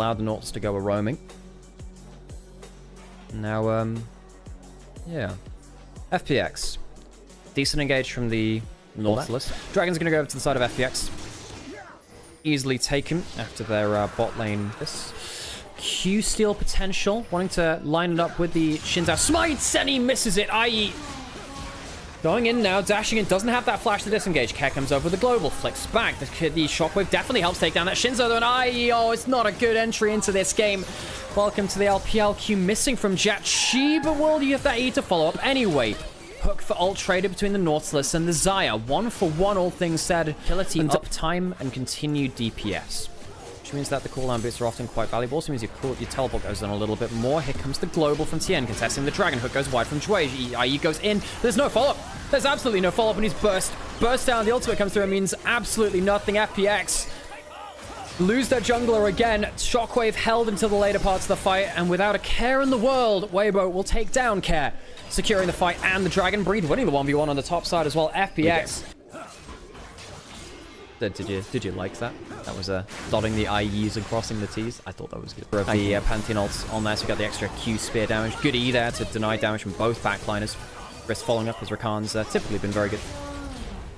Allow the Nauts to go a roaming. Now, yeah. FPX. Decent engage from the Nautilus. Dragon's going to go over to the side of FPX. Easily taken after their bot lane. This Q steal potential. Wanting to line it up with the Shinzao. Smites and he misses it, i.e. going in now, dashing in, doesn't have that flash to disengage. Care comes over with the global, flicks back. The shockwave definitely helps take down that Shinzo, though, and oh, it's not a good entry into this game. Welcome to the LPL. Q missing from Jachi, but will you have that E to follow up anyway? Hook for ult traded between the Nautilus and the Xayah. 1-for-1, all things said. Ability, uptime, and continued DPS. Which means that the cooldown boots are often quite valuable. Also means your teleport goes on a little bit more. Here comes the global from Tien, contesting the dragon. Hook goes wide from Jue. IE goes in. There's no follow-up. There's absolutely no follow-up, and he's burst down. The ultimate comes through. It means absolutely nothing. FPX lose their jungler again. Shockwave held until the later parts of the fight, and without a care in the world, Weibo will take down Care, securing the fight and the dragon. Breed winning the 1v1 on the top side as well. FPX. Did you like that? That was dotting the IEs and crossing the Ts. I thought that was good. The Pantheon ults on there, so we got the extra Q spear damage. Good E there to deny damage from both backliners. Risk following up as Rakan's typically been very good.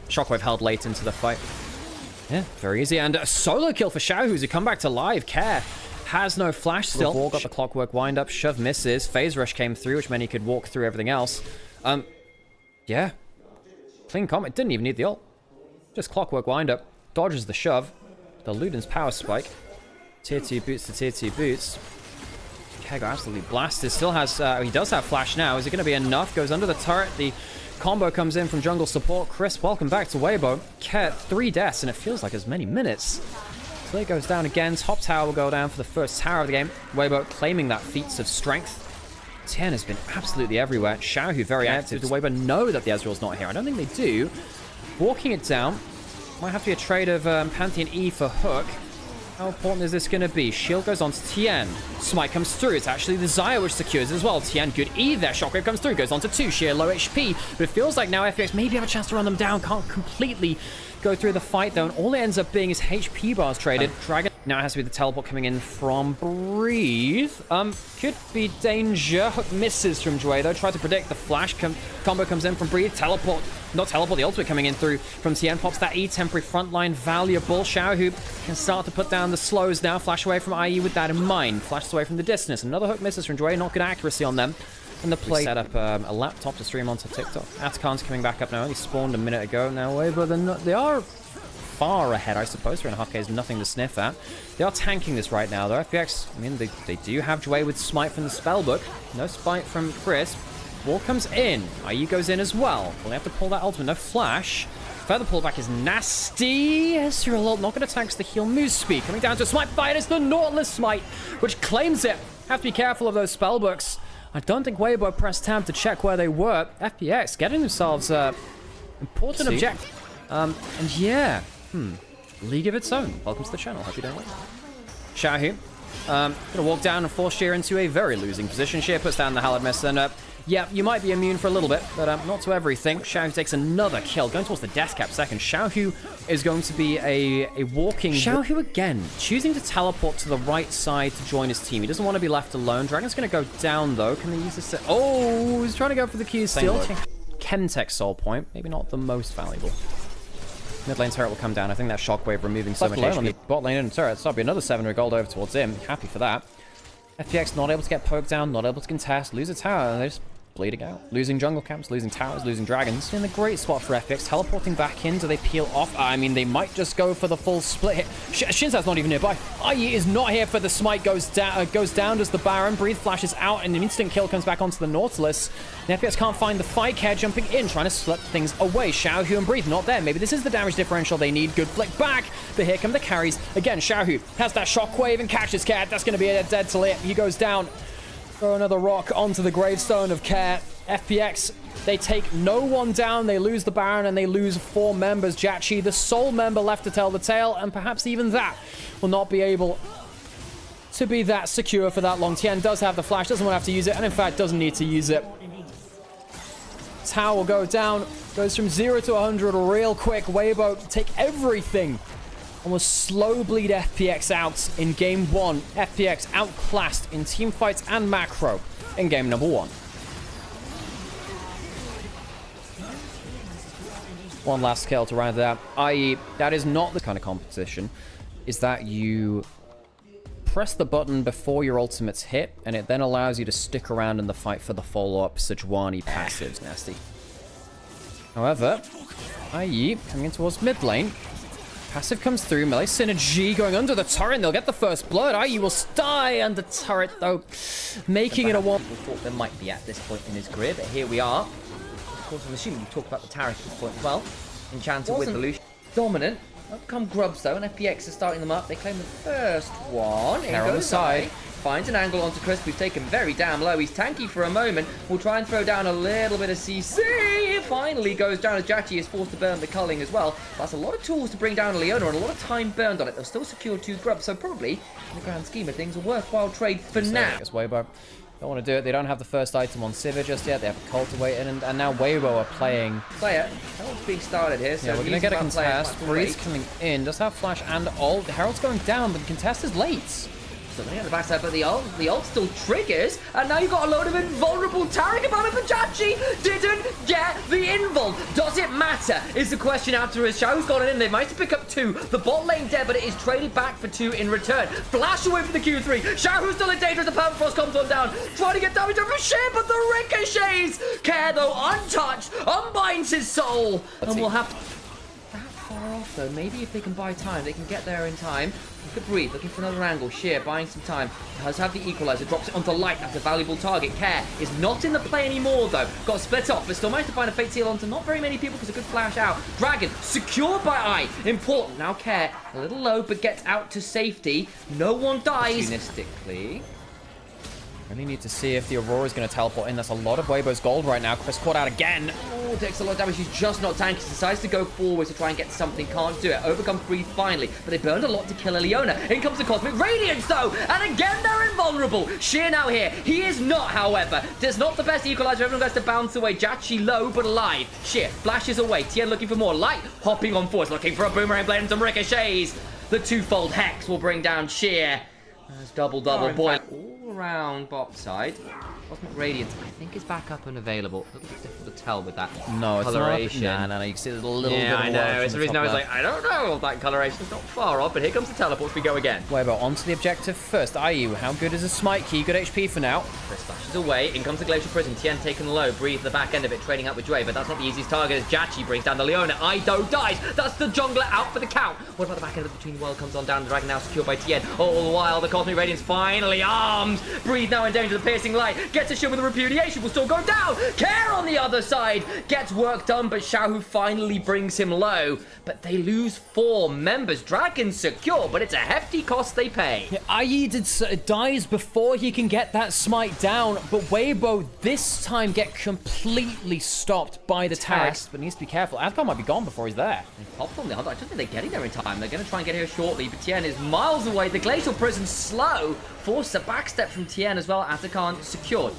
Shockwave held late into the fight. Yeah, very easy. And a solo kill for Xiaohu, who come back to live. Care has no flash still. War got the clockwork wind up. Shove misses. Phase rush came through, which meant he could walk through everything else. Yeah. Clean combat. Didn't even need the ult. Just clockwork wind up. Dodges the shove. The Luden's power spike. Tier 2 boots to tier 2 boots. Care got absolutely blasted. Still has, he does have flash now. Is it going to be enough? Goes under the turret. The combo comes in from jungle support. Chris, welcome back to Weibo. Care 3 deaths, and it feels like as many minutes. So there goes down again. Top tower will go down for the first tower of the game. Weibo claiming that feats of strength. Tien has been absolutely everywhere. Xiaohu very active. Do Weibo know that the Ezreal's not here? I don't think they do. Walking it down. Might have to be a trade of Pantheon E for Hook. How important is this going to be? Shield goes on to Tien. Smite comes through. It's actually the Xayah which secures it as well. Tien, good E there. Shockwave comes through. Goes on to 2. Sheer low HP. But it feels like now FPX maybe have a chance to run them down. Can't completely go through the fight, though. And all it ends up being is HP bars traded. Dragon. Now it has to be the teleport coming in from Breathe. Could be danger. Hook misses from Jue, though. Tried to predict the flash. Combo comes in from Breathe. Teleport. Not teleport. The ultimate coming in through from Tien. Pops that E. Temporary frontline. Valuable. Xiaohu can start to put down the slows now. Flash away from IE with that in mind. Flashes away from the distance. Another hook misses from Jue. Not good accuracy on them. And the play set up a laptop to stream onto TikTok. Atakan's coming back up now. Only spawned a minute ago now. But they are far ahead, I suppose. 3.5k is nothing to sniff at. They are tanking this right now, though. FPX, I mean, they do have Jue with Smite from the spellbook. No Smite from Chris. Wall comes in. IE goes in as well. Well, they have to pull that ultimate. No flash. Further pullback is nasty. Ezreal ult not going to tank the heal move speed. Coming down to a Smite fight. It's the Nautilus Smite, which claims it. Have to be careful of those spellbooks. I don't think Weibo pressed tab to check where they were. FPX getting themselves important objective. And yeah. League of its own. Welcome to the channel. Hope you don't like it. Xiaohu. Gonna walk down and force Sheer into a very losing position. Sheer puts down the Halid Mist, and yeah, you might be immune for a little bit, but not to everything. Xiaohu takes another kill, going towards the death cap second. Xiaohu is going to be a walking... Xiaohu again, choosing to teleport to the right side to join his team. He doesn't want to be left alone. Dragon's gonna go down, though. Can they use this? Oh, he's trying to go for the Q steal. Chemtech soul point, maybe not the most valuable. Mid lane turret will come down. I think that shockwave removing so much HP. On the bot lane and turret, so that'll be another 700 gold over towards him. Happy for that. FPX not able to get poked down, not able to contest, lose a tower, and they're just bleeding out. Losing jungle camps, losing towers, losing dragons. In a great spot for FPX. Teleporting back in, do they peel off? I mean, they might just go for the full split hit. Shinza's not even nearby. IE is not here for the smite. Goes down as the Baron. Breathe flashes out, and an instant kill comes back onto the Nautilus. The FPX can't find the fight. Care jumping in, trying to slip things away. Xiaohu and Breathe not there. Maybe this is the damage differential they need. Good flick back. But here come the carries. Again, Xiaohu has that shockwave and catches Care. That's going to be a dead till he goes down. Throw another rock onto the gravestone of Care. FPX, they take no one down. They lose the Baron and they lose 4 members. Jachi, the sole member left to tell the tale, and perhaps even that will not be able to be that secure for that long. Tien does have the flash, doesn't want to have to use it, and in fact doesn't need to use it. Tower will go down, goes from 0 to 100 real quick. Weibo take everything and will slow bleed FPX out in game 1. FPX outclassed in team fights and macro in game number 1. One last skill to round it out, i.e. that is not the kind of competition, is that you press the button before your ultimates hit, and it then allows you to stick around in the fight for the follow-up Sejuani passives. Nasty. However, IE coming in towards mid lane. Passive comes through, melee synergy going under the turret, and they'll get the first blood. IE will die under turret though, making it a one. We thought there might be at this point in his career, but here we are. Of course, I'm assuming you talked about the Taric at this point as well. Enchanted with the Lucian. Dominant. Up come Grubs though, and FPX are starting them up. They claim the first one. Hair on the side. Finds an angle onto Crisp, who's taken very damn low. He's tanky for a moment. We'll try and throw down a little bit of CC. Finally goes down as Jachi is forced to burn the culling as well. That's a lot of tools to bring down a Leona and a lot of time burned on it. They'll still secure 2 Grubs, so probably, in the grand scheme of things, a worthwhile trade for now. It's Weibo. Don't want to do it. They don't have the first item on Sivir just yet. They have a cultivator, and now Weibo are playing. Player, Herald's being started here, so yeah, we're going to get a contest. Breeze coming in. Does have flash and ult. Herald's going down, but the contest is late. So they get the backside, but the ult still triggers, and now you've got a load of invulnerable Taric about it, but Jachi didn't get the invul. Does it matter? Is the question after his Xiao's gone in. They managed to pick up 2. The bot lane dead, but it is traded back for 2 in return. Flash away from the Q3. Xiao, who's still in danger as the Permafrost comes on down. Trying to get damage over shit, but the ricochets. Care, though, untouched, unbinds his soul. And we'll have that far off, though. Maybe if they can buy time, they can get there in time. Look at Breathe, looking for another angle. Sheer, buying some time. Does have the Equalizer, drops it onto Light. That's a valuable target. Care is not in the play anymore, though. Got split off, but still managed to find a Fate Seal onto not very many people because a good flash out. Dragon, secured by Eye. Important. Now Care, a little low, but gets out to safety. No one dies. Opportunistically. Really need to see if the Aurora is going to teleport in. That's a lot of Weibo's gold right now. Chris caught out again. Oh, takes a lot of damage. He's just not tanky. Decides to go forward to try and get something. Can't do it. Overcomes Breathe finally. But they burned a lot to kill a Leona. In comes the Cosmic Radiance, though. And again, they're invulnerable. Sheer now here. He is not, however. There's not the best Equalizer. Everyone has to bounce away. Jachi low, but alive. Sheer flashes away. Tien looking for more. Light hopping on force. Looking for a Boomerang Blade and some ricochets. The 2-fold Hex will bring down Sheer. That's double boy. All around bot side. Cosmic Radiance, I think, is back up and available. A little bit difficult to tell with that coloration. No, you can see there's a little bit of I know. It's the reason I was like, I don't know. That coloration's not far off, but here comes the teleports. We go again. Weibo onto the objective first. IU, how good is a smite key? Good HP for now. Chris flashes away. In comes the Glacial Prison. Tien taken low. Breathe the back end of it, trading up with Dre, but that's not the easiest target as Jachi brings down the Leona. Ido dies. That's the jungler out for the count. What about the back end of the Between World comes on down. The Dragon now secured by Tien. All the while, the Cosmic Radiance finally armed. Breathe now in danger. The Piercing Light gets a shield with a Repudiation. Will still go down. Care on the other side gets work done, but Xiao finally brings him low. But they lose 4 members. Dragon secure, but it's a hefty cost they pay. Yeah, IE dies before he can get that smite down, but Weibo this time get completely stopped by the Taric, but needs to be careful. Adcon might be gone before he's there. They popped on the hunt. I don't think they're getting there in time. They're going to try and get here shortly, but Tien is miles away. The Glacial Prison slow. Force a backstep from Tien as well. Adcon secured.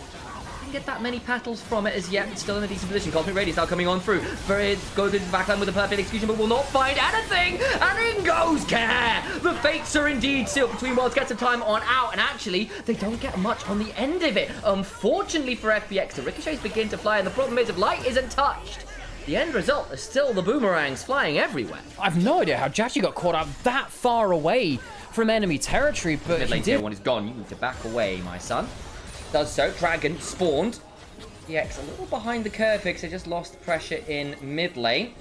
Get that many petals from it as yet. Still in a decent position. Cosmic Radiance now coming on through. Go through the backline with a perfect execution, but will not find anything. And in goes Care. The fates are indeed sealed. Between Worlds gets some time on out, and actually, they don't get much on the end of it. Unfortunately for FPX, the ricochets begin to fly, and the problem is if Light isn't touched, the end result is still the boomerangs flying everywhere. I've no idea how Jachi got caught out that far away from enemy territory, but mid lane tier 1 is gone. You need to back away, my son. Does so. Dragon spawned. EX a little behind the curve because they just lost pressure in mid lane.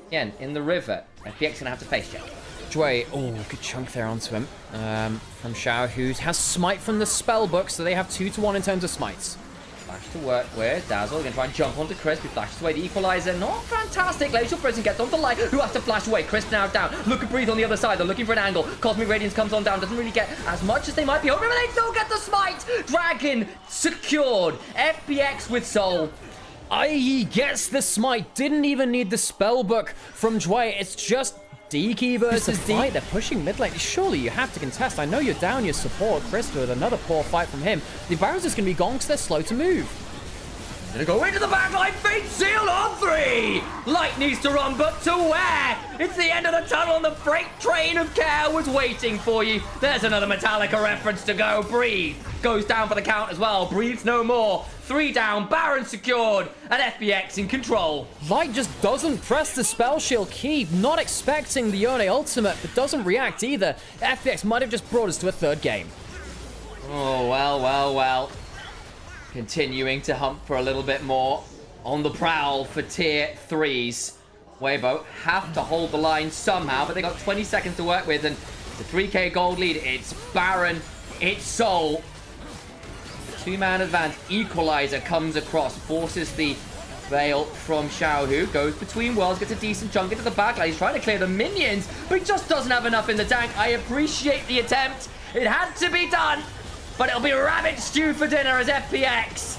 Again, in the river. FPX gonna have to face check. Dway, oh, good chunk there onto him. From Xiao, who has smite from the spell book, so they have 2-1 in terms of smites. Flash to work with Dazzle. Gonna try and jump onto Crisp, who flashes away the Equalizer. Not fantastic. Glacial Prison gets onto Light, who has to flash away. Crisp now down. Look at Breathe on the other side. They're looking for an angle. Cosmic Radiance comes on down. Doesn't really get as much as they might be hoping, but they still get the smite. Dragon secured. FPX with Soul. IE gets the smite. Didn't even need the spell book from Dway. It's just D-Key versus D. They're pushing mid lane. Surely you have to contest. I know you're down your support. Chris with another poor fight from him. The Barons is going to be gone because they're slow to move. Gonna go into the back line, fate sealed on 3! Light needs to run, but to where? It's the end of the tunnel and the freight train of care was waiting for you. There's another Metallica reference to go. Breathe goes down for the count as well. Breathes no more. 3 down, Baron secured, and FPX in control. Light just doesn't press the spell shield key, not expecting the Yone ultimate, but doesn't react either. FPX might have just brought us to a 3rd game. Oh, well. Continuing to hump for a little bit more. On the prowl for tier 3s. Waybo have to hold the line somehow, but they got 20 seconds to work with, and it's a 3k gold lead. It's Baron, it's Soul. 2-man advance. Equalizer comes across, forces the veil from Xiaohu, goes between worlds, gets a decent chunk into the backline. He's trying to clear the minions, but he just doesn't have enough in the tank. I appreciate the attempt. It had to be done. But it'll be rabbit stew for dinner as FPX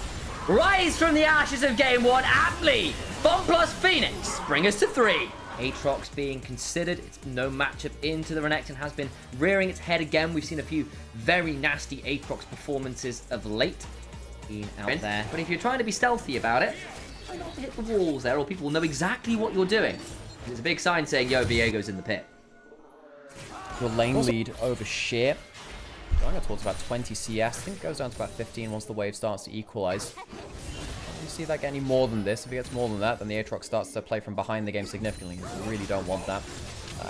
rise from the ashes of game 1 aptly. FunPlus Phoenix bring us to 3. Aatrox being considered. It's no matchup into the Renekton, has been rearing its head again. We've seen a few very nasty Aatrox performances of late. Being out there. But if you're trying to be stealthy about it, try not to hit the walls there, or people will know exactly what you're doing. There's a big sign saying, yo, Viego's in the pit. Your lane lead over Sheer. Going towards about 20 CS. I think it goes down to about 15 once the wave starts to equalize. You see that get any more than this. If it gets more than that, then the Aatrox starts to play from behind the game significantly. You really don't want that.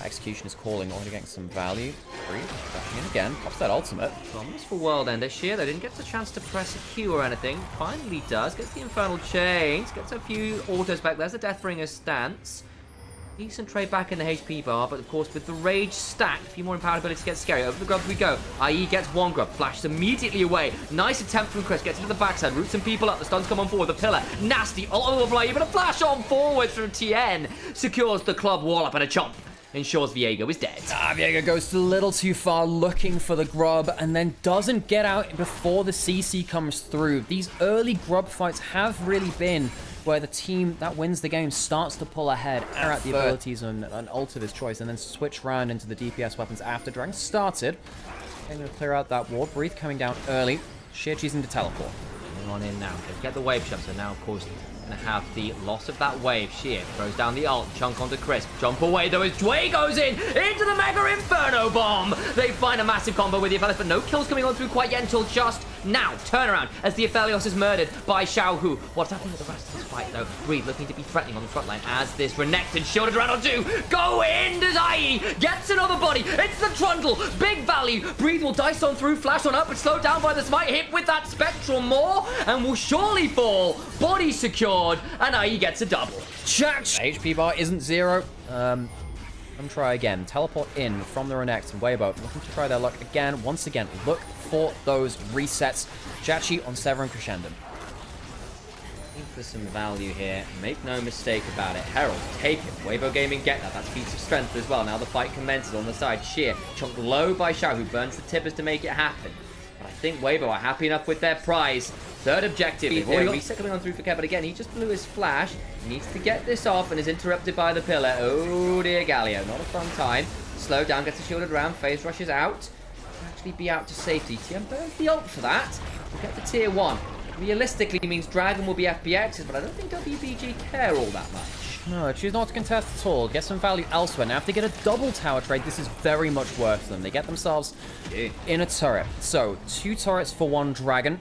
Execution is calling, already getting some value. Bashing in again, pops that ultimate. Promise for World Ender. Sheer, though, didn't get the chance to press a Q or anything. Finally does. Gets the Infernal Chains. Gets a few autos back. There's the Deathbringer stance. Decent trade back in the HP bar, but of course with the Rage stacked, a few more empowered abilities to get scary. Over the grubs we go. IE gets 1 grub, flashes immediately away. Nice attempt from Chris, gets into the backside, roots some people up, the stuns come on forward, the pillar, nasty, all over even a flash on forwards from TN. Secures the club wall up and a chomp. Ensures Viego is dead. Viego goes a little too far looking for the grub and then doesn't get out before the CC comes through. These early grub fights have really been where the team that wins the game starts to pull ahead, air out the abilities and ult of his choice, and then switch around into the DPS weapons after Dragon started. Going to clear out that ward. Breathe coming down early. Sheer choosing to teleport. On in now. They get the wave shot, so now of course going to have the loss of that wave. Sheer throws down the ult, chunk onto Crisp, jump away though as Dway goes in into the Mega Inferno Bomb. They find a massive combo with the Aphelios, but no kills coming on through quite yet until just now. Turnaround as the Aphelios is murdered by Xiaohu. What's happening with the rest of this fight though? Breathe looking to be threatening on the front line as this Renekton shielded round on 2. Go in, does IE gets another body. It's the Trundle, big value. Breathe will dice on through, flash on up, but slowed down by the smite. Hit with that Spectral Maw and will surely fall. Body secured, and IE gets a double. Jack HP bar isn't 0. Try again. Teleport in from the Renekton. Waybo looking to try their luck again. Once again, look for those resets. Jachi on Severin Crescendo. Looking for some value here. Make no mistake about it. Herald, take it. Weibo Gaming get that. That's feats of strength as well. Now the fight commences on the side. Sheer, chunked low by Xiao, who burns the tippers to make it happen. But I think Weibo are happy enough with their prize. Third objective. Reset coming on through for Kev, but again, he just blew his flash. He needs to get this off and is interrupted by the pillar. Oh dear, Galio. Not a fun time. Slow down, gets a shielded round. Phase rushes out. Actually be out to safety. TM burns the ult for that. We'll get to tier 1. Realistically means Dragon will be FPXs, but I don't think WBG care all that much. No, choose not to contest at all. Get some value elsewhere. Now, if they get a double tower trade, this is very much worth them. They get themselves in a turret. So, 2 turrets for 1 Dragon.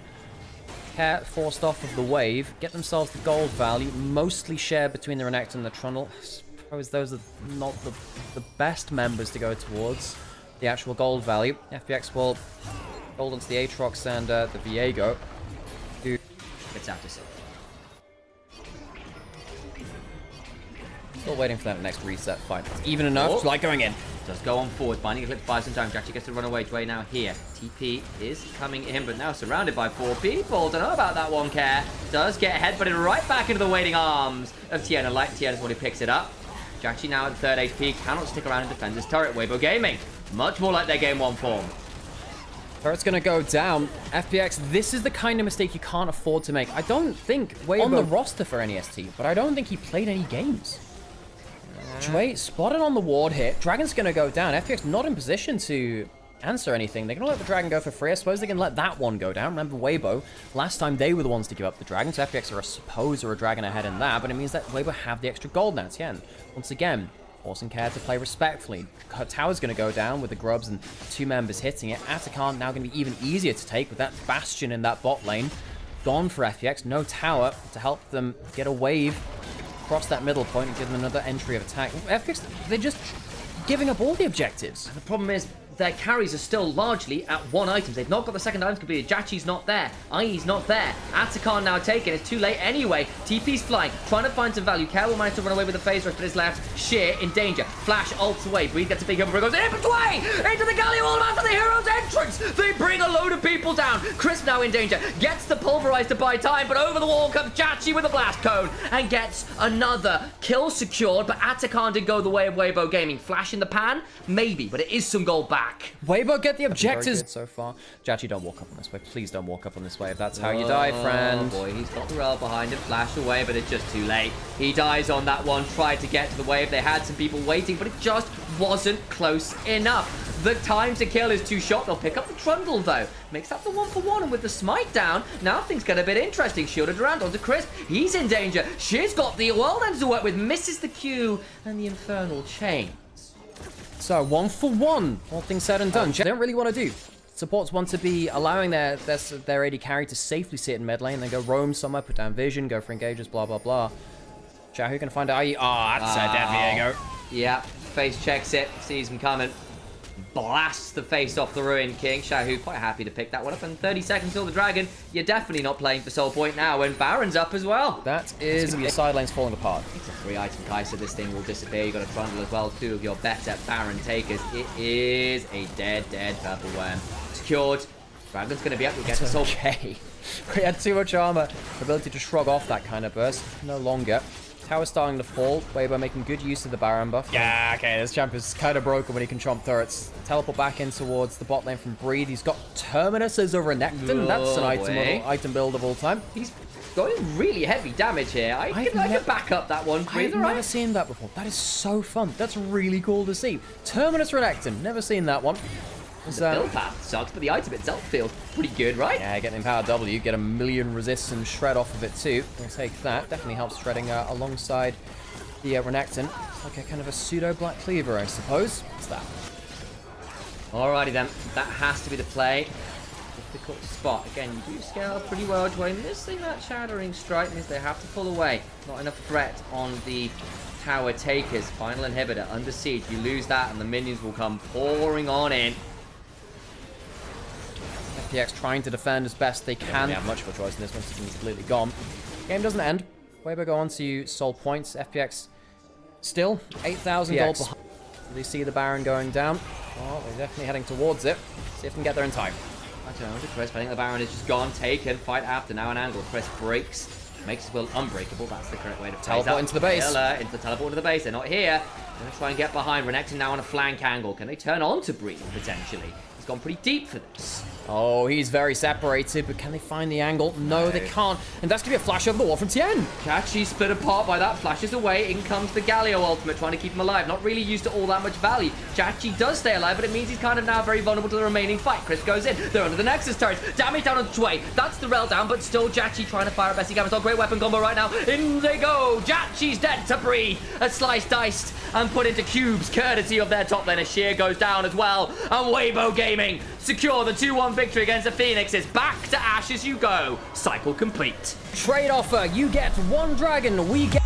Care forced off of the wave. Get themselves the gold value. Mostly shared between the Renekton and the Trundle. I suppose those are not the best members to go towards the actual gold value. FPX will gold onto the Aatrox and the Viego. Who gets out to safety. Still waiting for that next reset fight. It's even enough. Like going in. Does go on forward, binding a clip buys some time. Jachi gets to run away. Dway now here. TP is coming in, but now surrounded by 4 people. Don't know about that one, Care. Does get headbutted right back into the waiting arms of Tiana. Like Tiana's one who picks it up. Jachi now at 3rd HP. Cannot stick around and defend his turret. Weibo Gaming. Much more like their game 1 form. Turret's gonna go down. FPX, this is the kind of mistake you can't afford to make. I don't think Weibo on the roster for NEST, but I don't think he played any games. Dway spotted on the ward hit. Dragon's gonna go down. FPX not in position to answer anything. They're going to let the dragon go for free. I suppose they can let that one go down. Remember Waybo, last time they were the ones to give up the dragon, so FPX are a dragon ahead in that, but it means that Weibo have the extra gold now. Tien, once again, forcing Care to play respectfully. Her tower's going to go down with the grubs and 2 members hitting it. Atakan now going to be even easier to take with that Bastion in that bot lane. Gone for FPX, no tower to help them get a wave across that middle point and give them another entry of attack. FPX, they're just giving up all the objectives. The problem is their carries are still largely at 1 item. They've not got the second items completed. Jachi's not there. IE's not there. Atakan now taken. It's too late anyway. TP's flying, trying to find some value. Care will manage to run away with the phase rush, but is left. Sheer in danger. Flash ults away. Breeze gets a big cover. Goes in between! Into the Galio all after the hero's entrance! They bring a load of people down. Crisp now in danger. Gets the pulverize to buy time, but over the wall comes Jachi with a blast cone and gets another kill secured, but Atakan did go the way of Waybo Gaming. Flash in the pan? Maybe, but it is some gold back. Weibo get the objectives so far. Jachi, don't walk up on this way. Please don't walk up on this way if that's how you die, friend. Oh boy, he's got the rail behind him. Flash away, but it's just too late. He dies on that one. Tried to get to the wave. They had some people waiting, but it just wasn't close enough. The time to kill is too short. They'll pick up the trundle, though. Makes up the 1-for-1, and with the smite down, now things get a bit interesting. Shielded around onto Crisp. He's in danger. She's got the world ends to work with. Misses the Q and the infernal chain. So 1-for-1, all things said and done. They don't really want to do. Supports want to be allowing their AD carry to safely sit in mid lane, then go roam somewhere, put down vision, go for engages, blah, blah, blah. Shahu gonna find IE. Oh, that's a dead Viego. Yeah, face checks it, sees him coming. Blasts the face off the Ruin King. Shahu quite happy to pick that one up. And 30 seconds till the dragon. You're definitely not playing for Soul Point now. And Baron's up as well. That is your side lane's falling apart. It's a 3-item Kai'Sa. This thing will disappear. You've got a trundle as well. 2 of your better Baron takers. It is a dead purple worm. Secured. Dragon's going to be up. We'll get to Soul. Okay. We had too much armor. Ability to shrug off that kind of burst. No longer. Tower's starting to fall. Weibo making good use of the Baron buff. Yeah, okay, this champ is kind of broken when he can chomp turrets. Teleport back in towards the bot lane from Breathe. He's got Terminus as a Renekton. That's an item build of all time. He's going really heavy damage here. I can back up that one. I've never seen that before. That is so fun. That's really cool to see. Terminus Renekton. Never seen that one. The build path sucks, but the item itself feels pretty good, right? Yeah, get the Empowered W, get a million resist and shred off of it too. We'll take that. Definitely helps shredding alongside the Renekton. It's like a kind of a pseudo Black Cleaver, I suppose. What's that? Alrighty then, that has to be the play. Difficult spot. Again, you do scale pretty well, Dwayne. Missing that Shattering Strike means they have to pull away. Not enough threat on the tower takers. Final inhibitor under siege. You lose that and the minions will come pouring on in. FPX trying to defend as best they can. They have much of a choice in this one, so it's completely gone. Game doesn't end. Weibo go on to Soul Points. FPX still 8,000 gold behind. They see the Baron going down. Oh, they're definitely heading towards it. See if they can get there in time. I don't know, Chris. I think the Baron is just gone, taken. Fight after now an angle. Chris breaks. Makes his will unbreakable. That's the correct way to play. Teleport into the base. Into the teleport to the base. They're not here. They're going to try and get behind. Renekton now on a flank angle. Can they turn on to Breathe, potentially? He's gone pretty deep for this. Oh, he's very separated, but can they find the angle? No, they can't. And that's going to be a flash over the wall from Tien. Chachi split apart by that. Flashes away. In comes the Galio ultimate, trying to keep him alive. Not really used to all that much value. Chachi does stay alive, but it means he's kind of now very vulnerable to the remaining fight. Chris goes in. They're under the Nexus turret. Damage down on Chway. That's the rail down, but still Chachi trying to fire at best he can. It's not a great weapon combo right now. In they go. Chachi's dead to Breathe. A slice diced and put into cubes, courtesy of their top laner. Sheer goes down as well. And Waybo Gaming secure the 2-1 victory against the Phoenixes. Back to Ash as you go. Cycle complete. Trade offer. You get 1 dragon. We get